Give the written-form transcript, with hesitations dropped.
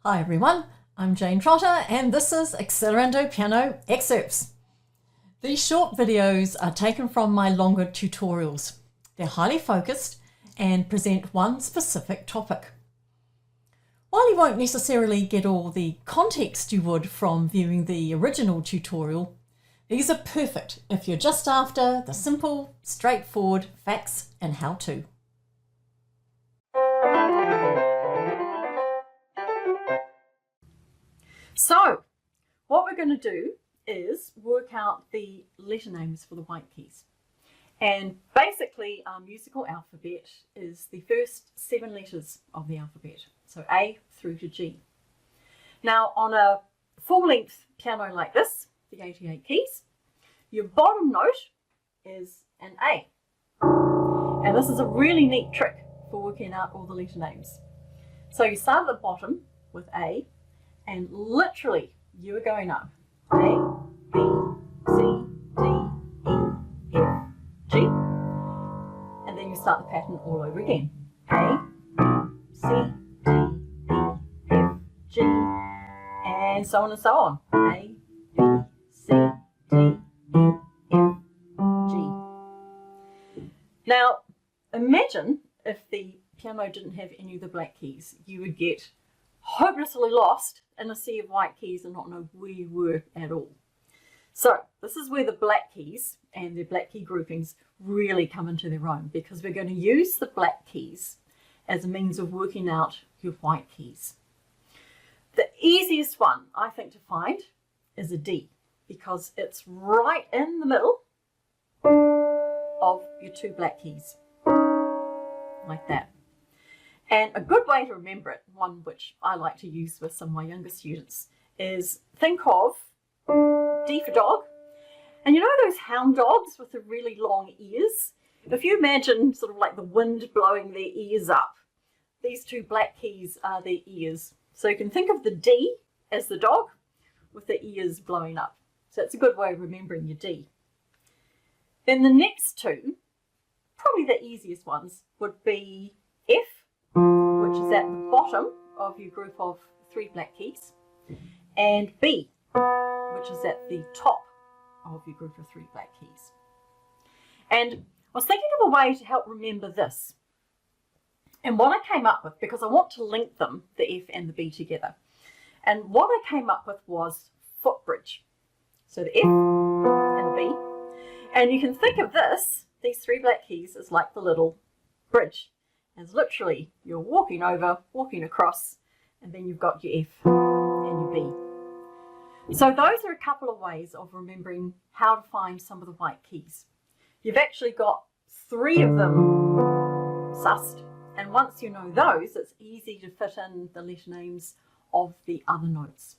Hi everyone, I'm Jane Trotter and this is Accelerando Piano excerpts. These short videos are taken from my longer tutorials. They're highly focused and present one specific topic. While you won't necessarily get all the context you would from viewing the original tutorial, these are perfect if you're just after the simple, straightforward facts and how-to. So, what we're going to do is work out the letter names for the white keys. And basically our musical alphabet is the first 7 letters of the alphabet, so A through to G. Now on a full-length piano like this, the 88 keys, your bottom note is an A. And this is a really neat trick for working out all the letter names. So you start at the bottom with A, and literally you are going up A, B, C, D, E, F, G, and then you start the pattern all over again. A, B, C, D, E, F, G, and so on and so on. A, B, C, D, E, F, G. Now imagine if the piano didn't have any of the black keys. You would get hopelessly lost in a sea of white keys and not know where you were at all. So this is where the black keys and the black key groupings really come into their own, because we're going to use the black keys as a means of working out your white keys. The easiest one I think to find is a D, because it's right in the middle of your 2 black keys, like that. And a good way to remember it, one which I like to use with some of my younger students, is think of D for dog. And you know those hound dogs with the really long ears? If you imagine sort of like the wind blowing their ears up, these 2 black keys are their ears. So you can think of the D as the dog with the ears blowing up. So it's a good way of remembering your D. Then the next 2, probably the easiest ones, would be F, which is at the bottom of your group of 3 black keys, and B, which is at the top of your group of 3 black keys. And I was thinking of a way to help remember this. And what I came up with, because I want to link them, the F and the B together, and what I came up with was Footbridge. So the F and the B. And you can think of this, these 3 black keys, as like the little bridge. As literally you're walking over, walking across, and then you've got your F and your B. So those are a couple of ways of remembering how to find some of the white keys. You've actually got 3 of them sussed, and once you know those, it's easy to fit in the letter names of the other notes.